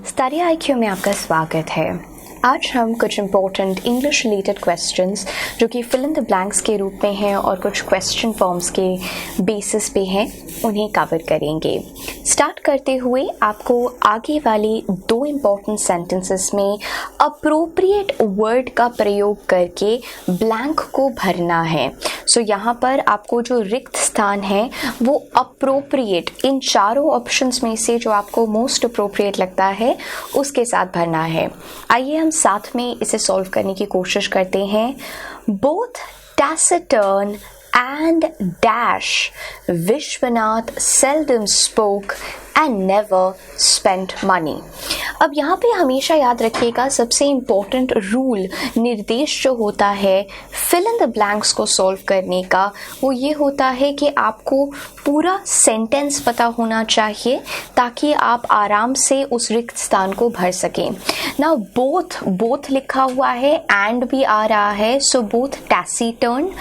Study IQ में आपका स्वागत है। आज हम कुछ इम्पोर्टेंट इंग्लिश रिलेटेड क्वेश्चंस जो कि फिल इन द ब्लैंक्स के रूप में हैं और कुछ क्वेश्चन फॉर्म्स के बेसिस पे हैं, उन्हें कवर करेंगे। स्टार्ट करते हुए आपको आगे वाले दो इम्पोर्टेंट सेंटेंसेस में अप्रोप्रिएट वर्ड का प्रयोग करके ब्लैंक को भरना है। सो यहाँ पर आपको जो रिक्त स्थान है वो अप्रोप्रिएट, इन चारों ऑप्शंस में से जो आपको मोस्ट अप्रोप्रिएट लगता है उसके साथ भरना है। आइए हम साथ में इसे सॉल्व करने की कोशिश करते हैं। Both taciturn and dash Vishwanath seldom spoke and never spent money। अब यहाँ पे हमेशा याद रखिएगा सबसे इम्पोर्टेंट रूल, निर्देश जो होता है फिल इन द ब्लैंक्स को सॉल्व करने का, वो ये होता है कि आपको पूरा सेंटेंस पता होना चाहिए ताकि आप आराम से उस रिक्त स्थान को भर सकें। ना बोथ लिखा हुआ है, एंड भी आ रहा है, सो बोथ टैसिटर्न।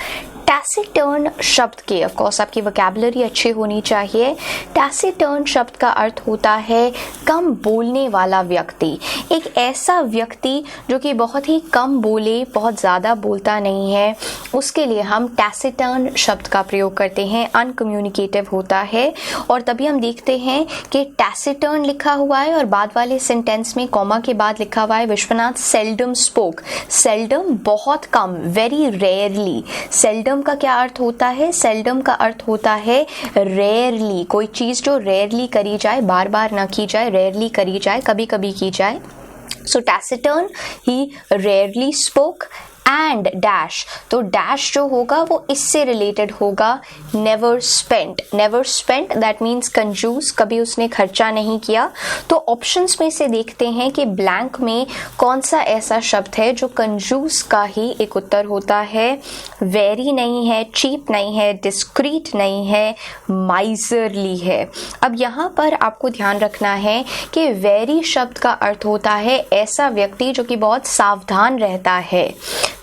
टैसिटर्न शब्द के ऑफकोर्स आपकी वोकैबुलरी अच्छी होनी चाहिए। टैसिटर्न शब्द का अर्थ होता है कम बोलने वाला व्यक्ति, एक ऐसा व्यक्ति जो कि बहुत ही कम बोले, बहुत ज़्यादा बोलता नहीं है, उसके लिए हम टैसिटर्न शब्द का प्रयोग करते हैं। अनकम्युनिकेटिव होता है और तभी हम देखते हैं कि टैसिटर्न लिखा हुआ है और बाद वाले सेंटेंस में कॉमा के बाद लिखा हुआ है विश्वनाथ सेल्डम स्पोक। सेल्डम बहुत कम, वेरी रेयरली। सेल्डम का क्या अर्थ होता है? सेल्डम का अर्थ होता है रेयरली, कोई चीज़ जो रेयरली करी जाए, बार बार ना की जाए, रेयरली करी जाए, कभी कभी की जाए। सो टैसिटर्न, ही रेयरली स्पोक। एंड डैश, तो डैश जो होगा वो इससे रिलेटेड होगा। Never spent, never spent that means कंजूस, कभी उसने खर्चा नहीं किया। तो ऑप्शंस में से देखते हैं कि ब्लैंक में कौन सा ऐसा शब्द है जो कंजूस का ही एक उत्तर होता है। वेरी नहीं है, चीप नहीं है, डिस्क्रीट नहीं है, माइजरली है। अब यहाँ पर आपको ध्यान रखना है कि वेरी शब्द का अर्थ होता है ऐसा व्यक्ति जो कि बहुत सावधान रहता है।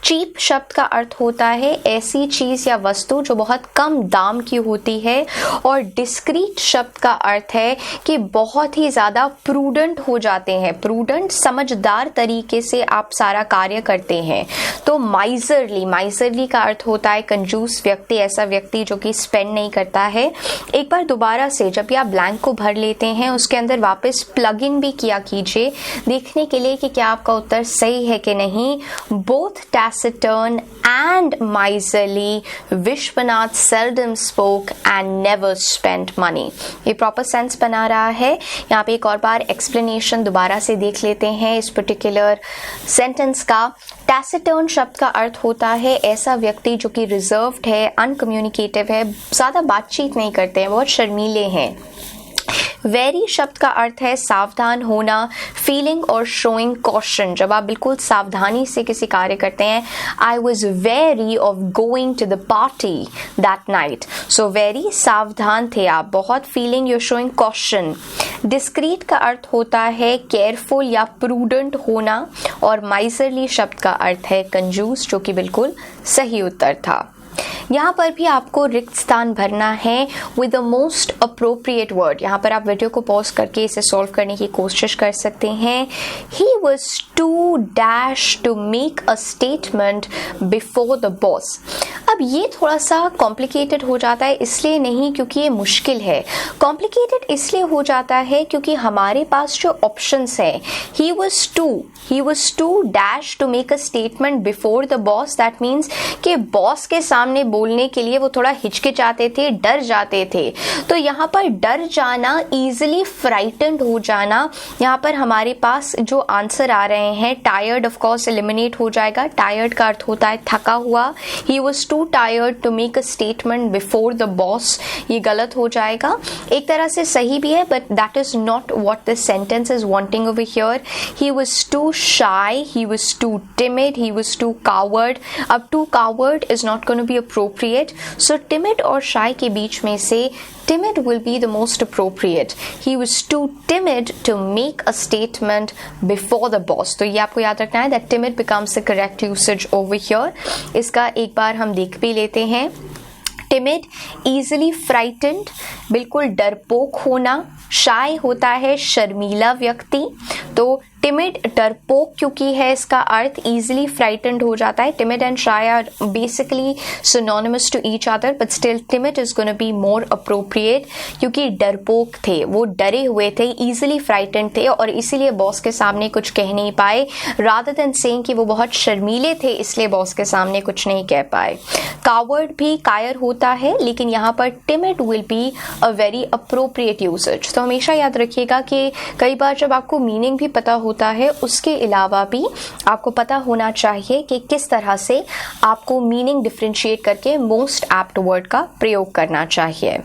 चीप शब्द का अर्थ होता है ऐसी चीज या वस्तु जो बहुत कम दाम की होती है। और डिस्क्रीट शब्द का अर्थ है कि बहुत ही ज्यादा प्रूडेंट हो जाते हैं, प्रूडेंट समझदार तरीके से आप सारा कार्य करते हैं। तो माइजरली, माइजरली का अर्थ होता है कंजूस व्यक्ति, ऐसा व्यक्ति जो कि स्पेंड नहीं करता है। एक बार दोबारा से जब भी आप ब्लैंक को भर लेते हैं उसके अंदर वापस प्लग इन भी किया कीजिए देखने के लिए कि क्या आपका उत्तर सही है कि नहीं। Both taciturn and miserly, Vishwanath seldom spoke and never spent money। ये प्रॉपर सेंस बना रहा है। यहाँ पे एक और बार एक्सप्लेनेशन दोबारा से देख लेते हैं इस पर्टिकुलर सेंटेंस का। टैसिटर्न शब्द का अर्थ होता है ऐसा व्यक्ति जो कि रिजर्व्ड है, अनकम्युनिकेटिव है, ज़्यादा बातचीत नहीं करते हैं, बहुत शर्मीले हैं। वेरी शब्द का अर्थ है सावधान होना, फीलिंग और शोइंग कॉशन, जब आप बिल्कुल सावधानी से किसी कार्य करते हैं। I was very of going to the party that night. So very, सावधान थे आप, बहुत। Feeling, you're showing caution. Discreet का अर्थ होता है केयरफुल या प्रूडेंट होना। और माइजरली शब्द का अर्थ है कंजूस, जो कि बिल्कुल सही उत्तर था। यहाँ पर भी आपको रिक्त स्थान भरना है with the most appropriate word. यहाँ पर आप वीडियो को पॉज करके इसे सॉल्व करने की कोशिश कर सकते हैं। He was to dash to make a statement before the boss. अब ये थोड़ा सा कॉम्प्लिकेटेड हो जाता है, इसलिए नहीं क्योंकि ये मुश्किल है, कॉम्प्लिकेटेड इसलिए हो जाता है क्योंकि हमारे पास जो ऑप्शंस है, he was to dash to make a statement before the boss, that means कि बॉस के सामने बोलने के लिए वो थोड़ा हिचकिचाते थे, डर जाते थे। तो यहाँ पर डर जाना, इजिली फ्राइटेंड हो जाना, यहाँ पर हमारे पास जो आंसर आ रहे हैं, टायर्ड ऑफ कोर्स एलिमिनेट हो जाएगा। टायर्ड का अर्थ होता है थका हुआ। He was too tired to make a statement before the boss, ये गलत हो जाएगा। एक तरह से सही भी है but that is not what the sentence is wanting over here. He was too shy, he was too timid, he was too coward. अब too coward is not going to be appropriate, so timid और shy के बीच में से timid will be the most appropriate. He was too timid to make a statement before the boss. तो ये आपको याद रखना है that timid becomes the correct usage over here. इसका एक बार हम देख भी लेते हैं। टिमिड, ईजिली फ्राइटेंड, बिल्कुल डरपोक होना। शाय होता है शर्मीला व्यक्ति, तो टिमिड डरपोक क्योंकि है इसका अर्थ, ईजिली फ्राइटेंड हो जाता है। Timid and shy are basically synonymous to each other, but still timid is gonna be more appropriate क्योंकि डरपोक थे, वो डरे हुए थे, ईजिली फ्राइटेंड थे और इसीलिए बॉस के सामने कुछ कह नहीं पाए, रादर देन सेइंग कि वो बहुत शर्मीले थे इसलिए बॉस के सामने कुछ नहीं कह पाए। कावर्ड भी कायर होता है, लेकिन यहाँ पर timid will be a very appropriate usage. तो हमेशा याद रखिएगा कि कई बार जब आपको मीनिंग भी पता होता है, उसके अलावा भी आपको पता होना चाहिए कि किस तरह से आपको मीनिंग डिफरेंशिएट करके मोस्ट एप्ट वर्ड का प्रयोग करना चाहिए।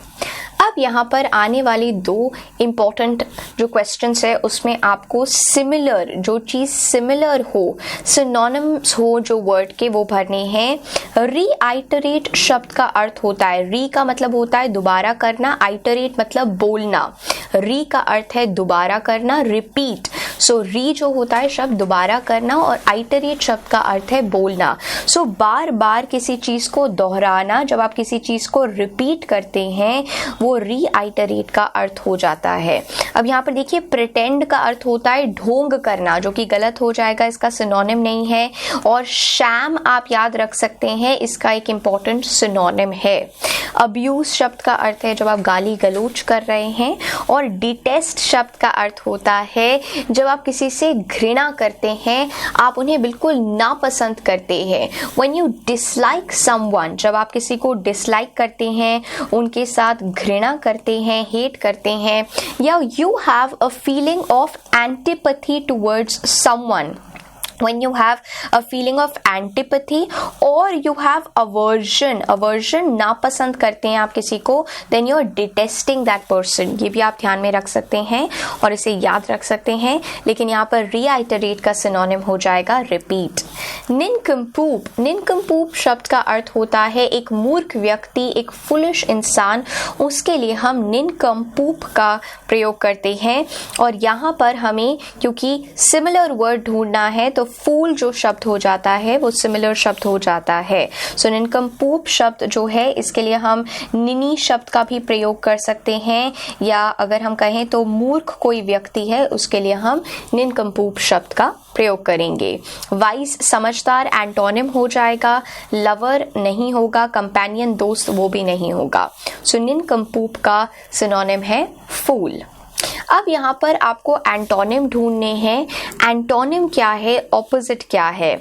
अब यहाँ पर आने वाली दो इम्पॉर्टेंट जो क्वेश्चंस है उसमें आपको सिमिलर, जो चीज़ सिमिलर हो, सिनोनिम्स हो जो वर्ड के, वो भरने हैं। रीआइटरेट शब्द का अर्थ होता है, री का मतलब होता है दोबारा करना, आइटरेट मतलब बोलना। री का अर्थ है दोबारा करना, रिपीट। सो री जो होता है शब्द दोबारा करना और आइटरेट शब्द का अर्थ है बोलना। सो बार बार किसी चीज़ को दोहराना, जब आप किसी चीज़ को रिपीट करते हैं वो रीआइटरेट का अर्थ हो जाता है। अब यहाँ पर देखिए प्रिटेंड का अर्थ होता है ढोंग करना, जो कि गलत हो जाएगा, इसका सिनोनिम नहीं है। और शैम आप याद रख सकते हैं, इसका एक इम्पॉर्टेंट सिनोनिम है। अब्यूज शब्द का अर्थ है जब आप गाली गलौज कर रहे हैं। और डिटेस्ट शब्द का अर्थ होता है जब आप किसी से घृणा करते हैं, आप उन्हें बिल्कुल नापसंद करते हैं। When you dislike someone, जब आप किसी को डिसलाइक करते हैं, उनके साथ घृणा करते हैं, हेट करते हैं, या you have a feeling of antipathy towards someone. When you have a feeling of antipathy or you have aversion नापसंद करते हैं आप किसी को, then you're detesting that person। ये भी आप ध्यान में रख सकते हैं और इसे याद रख सकते हैं। लेकिन यहाँ पर reiterate का सिनोनिम हो जाएगा repeat। निनकम्पूप शब्द का अर्थ होता है एक मूर्ख व्यक्ति, एक फुलिश इंसान, उसके लिए हम निनकम्पूप का प्रयोग करते हैं। और यहाँ पर हमें क्योंकि सिमिलर वर्ड ढूंढना है तो फूल जो शब्द हो जाता है वो सिमिलर शब्द हो जाता है। सो निनकम्पूप शब्द जो है इसके लिए हम निनी शब्द का भी प्रयोग कर सकते हैं, या अगर हम कहें तो मूर्ख कोई व्यक्ति है उसके लिए हम निनकम्पूप शब्द का प्रयोग करेंगे। वाइज समझदार एंटोनिम हो जाएगा, लवर नहीं होगा, कंपेनियन दोस्त वो भी नहीं होगा। सो निनकम्पूप का सिनोनिम है फूल। अब यहाँ पर आपको एंटोनिम ढूंढने हैं। एंटोनिम क्या है, ऑपोजिट क्या है।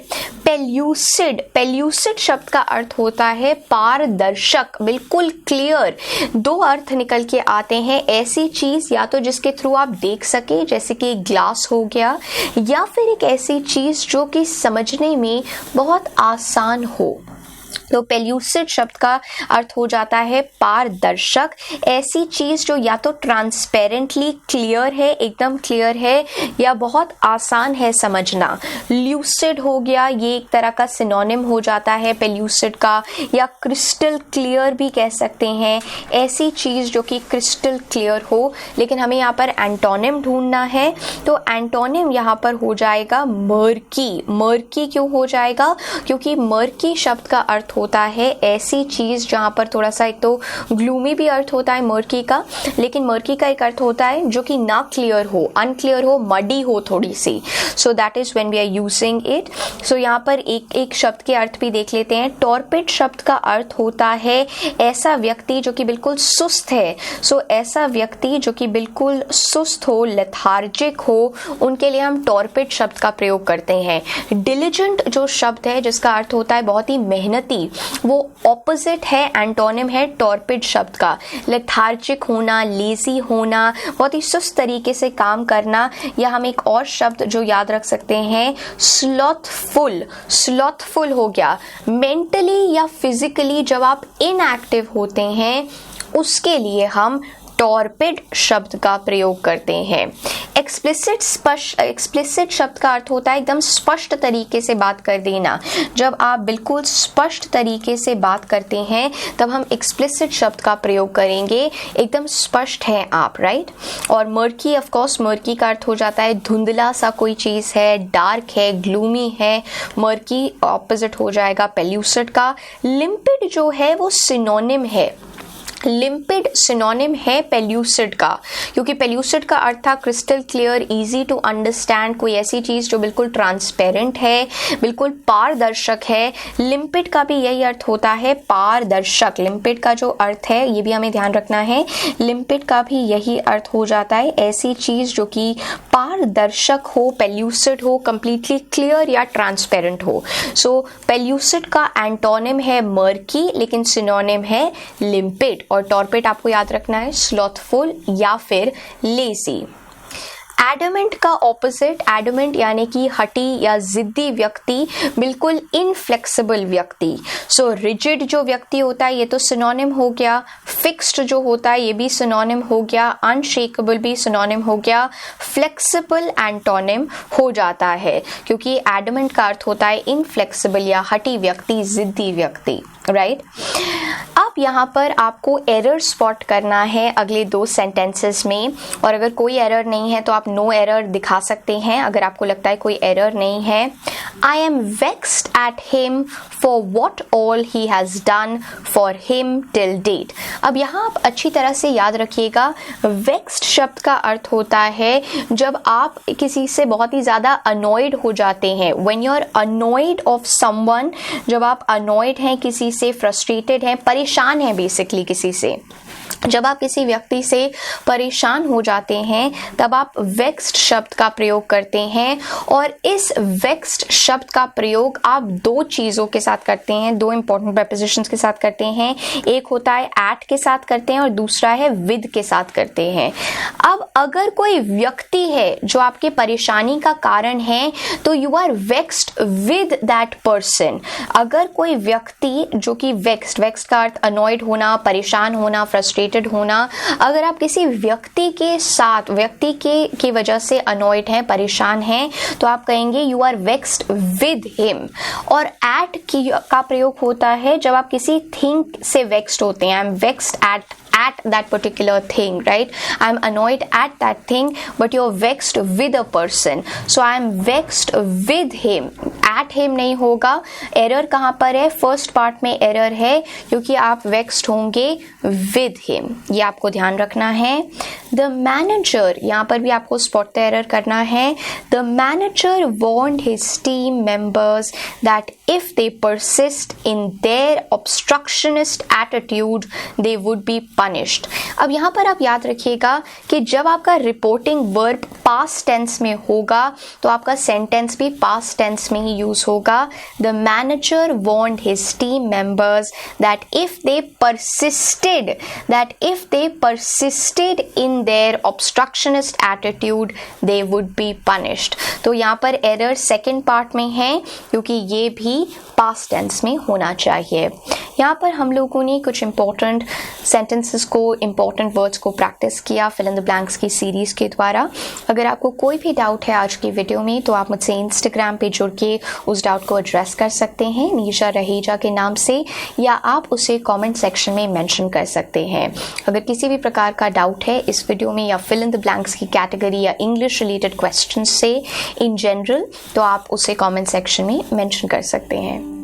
पेल्यूसिड शब्द का अर्थ होता है पारदर्शक, बिल्कुल क्लियर। दो अर्थ निकल के आते हैं, ऐसी चीज या तो जिसके थ्रू आप देख सके, जैसे कि ग्लास हो गया, या फिर एक ऐसी चीज जो कि समझने में बहुत आसान हो। तो पेल्यूसिड शब्द का अर्थ हो जाता है पारदर्शक, ऐसी चीज जो या तो ट्रांसपेरेंटली क्लियर है, एकदम क्लियर है, या बहुत आसान है समझना। ल्यूसिड हो गया, ये एक तरह का सिनोनिम हो जाता है पेल्यूसिड का, या क्रिस्टल क्लियर भी कह सकते हैं, ऐसी चीज जो कि क्रिस्टल क्लियर हो। लेकिन हमें यहाँ पर एंटोनिम ढूंढना है, तो एंटोनिम यहाँ पर हो जाएगा मर्की। मर्की क्यों हो जाएगा, क्योंकि मर्की शब्द का अर्थ होता है ऐसी चीज जहां पर थोड़ा सा, एक तो ग्लूमी भी अर्थ होता है मर्की का, लेकिन मर्की का एक अर्थ होता है जो कि ना क्लियर हो, अनक्लियर हो, मडी हो थोड़ी सी। So that is when we are using it. So यहाँ पर एक एक शब्द के अर्थ भी देख लेते हैं। टॉर्पिड शब्द का अर्थ होता है ऐसा व्यक्ति जो कि बिल्कुल सुस्त है। सो ऐसा व्यक्ति जो कि बिल्कुल सुस्त हो, लेथार्जिक हो, उनके लिए हम टॉर्पिड शब्द का प्रयोग करते हैं। डिलिजेंट जो शब्द है जिसका अर्थ होता है बहुत ही मेहनती, वो ऑपोजिट है, एंटोनिम है टॉर्पिड शब्द का। लेथार्जिक होना, लेजी होना, बहुत ही सुस्त तरीके से काम करना। या हम एक और शब्द जो याद रख सकते हैं, स्लॉथफुल। स्लॉथफुल हो गया, मेंटली या फिजिकली जब आप इनएक्टिव होते हैं उसके लिए हम टॉर्पिड शब्द का प्रयोग करते हैं। एक्सप्लिसिट शब्द का अर्थ होता है एकदम स्पष्ट तरीके से बात कर देना। जब आप बिल्कुल स्पष्ट तरीके से बात करते हैं तब हम एक्सप्लिसिट शब्द का प्रयोग करेंगे, एकदम स्पष्ट हैं आप, राइट। और मर्की, ऑफ कोर्स मर्की का अर्थ हो जाता है धुंधला सा कोई चीज़ है, डार्क है, ग्लूमी है। मर्की ऑपोजिट हो जाएगा पेल्यूसिड का। लिम्पिड जो है वो सिनोनिम है, लिम्पिड सिनोनिम है पेल्यूसिड का, क्योंकि पेल्यूसिड का अर्थ था crystal clear, easy to understand, कोई ऐसी चीज़ जो बिल्कुल ट्रांसपेरेंट है, बिल्कुल पारदर्शक है। लिम्पिड का भी यही अर्थ होता है, पारदर्शक। लिम्पिड का जो अर्थ है ये भी हमें ध्यान रखना है, लिम्पिड का भी यही अर्थ हो जाता है, ऐसी चीज़ जो कि पारदर्शक हो, पेल्यूसिड हो, कंप्लीटली क्लियर या ट्रांसपेरेंट हो। सो पेल्यूसिड का एंटोनिम है मर्की, लेकिन सिनोनिम है लिम्पिड। और टॉर्पिड आपको याद रखना है स्लॉथफुल या फिर लेजी। एडमेंट का ऑपोजिट, एडमेंट यानी कि हटी या जिद्दी व्यक्ति, बिल्कुल इनफ्लेक्सिबल व्यक्ति। सो रिजिड जो व्यक्ति होता है ये तो सिनोनिम हो गया, फिक्स्ड जो होता है ये भी सिनोनिम हो गया, अनशेकेबल भी सिनोनिम हो गया, फ्लेक्सिबल एंटोनिम हो जाता है, क्योंकि एडमेंट का अर्थ होता है इनफ्लेक्सिबल या हटी व्यक्ति, जिद्दी व्यक्ति, राइट। अब यहाँ पर आपको एरर स्पॉट करना है अगले 2 सेंटेंसेस में, और अगर कोई एरर नहीं है तो आप नो एरर दिखा सकते हैं। अगर आपको लगता है कोई एरर नहीं है, I am vexed at him for what all he has done for him till date. अब यहाँ आप अच्छी तरह से याद रखिएगा, वेक्स्ड शब्द का अर्थ होता है जब आप किसी से बहुत ही ज़्यादा अनॉयड हो जाते हैं। When you are annoyed of someone, जब आप अनॉयड हैं किसी से, फ्रस्ट्रेटेड हैं, परेशान हैं बेसिकली किसी से, जब आप किसी व्यक्ति से परेशान हो जाते हैं तब आप वेक्स्ड शब्द का प्रयोग करते हैं। और इस वेक्स्ड शब्द का प्रयोग आप 2 चीज़ों के साथ करते हैं, 2 इंपॉर्टेंट प्रेपोजिशंस के साथ करते हैं। एक होता है एट के साथ करते हैं और दूसरा है विद के साथ करते हैं। अब अगर कोई व्यक्ति है जो आपके परेशानी का कारण है तो you are vexed with that person. अगर कोई व्यक्ति जो कि वेक्स्ड का अर्थ अनॉयड होना, परेशान होना, फ्रस्ट्रेटेड होना, अगर आप किसी व्यक्ति के साथ, व्यक्ति की वजह से अनॉयड हैं, परेशान हैं, तो आप कहेंगे you are vexed with him. और एट का प्रयोग होता है जब आप किसी थिंग से वेक्स्ड होते हैं। आई am vexed at that particular thing, right? I'm annoyed at that thing, but you're vexed with a person. So I'm vexed with him. At him नहीं होगा। एरर कहाँ पर है? फर्स्ट पार्ट में एरर है क्योंकि आप vexed होंगे with him, ये आपको ध्यान रखना है। The manager, यहाँ पर भी आपको spot the error करना है। The manager warned his team members that if they persist in their obstructionist attitude, they would be punished. अब यहाँ पर आप याद रखिएगा कि जब आपका रिपोर्टिंग वर्ब पास्ट टेंस में होगा तो आपका सेंटेंस भी पास्ट टेंस में ही यूज होगा। The manager warned his team members that if they persisted in their obstructionist attitude, they would be punished. तो यहाँ पर एरर सेकेंड पार्ट में है क्योंकि ये भी पास्ट टेंस में होना चाहिए। यहाँ पर हम लोगों ने कुछ इंपॉर्टेंट सेंटेंसेस को, इंपॉर्टेंट वर्ड्स को प्रैक्टिस किया फिल इन द ब्लैंक्स की सीरीज़ के द्वारा। अगर आपको कोई भी डाउट है आज की वीडियो में तो आप मुझसे इंस्टाग्राम पे जुड़ के उस डाउट को एड्रेस कर सकते हैं नीशा रहेजा के नाम से, या आप उसे कमेंट सेक्शन में मेंशन कर सकते हैं। अगर किसी भी प्रकार का डाउट है इस वीडियो में या फिल इन द ब्लैंक्स की कैटेगरी या इंग्लिश रिलेटेड क्वेश्चन से इन जनरल, तो आप उसे कमेंट सेक्शन में मेंशन कर सकते हैं।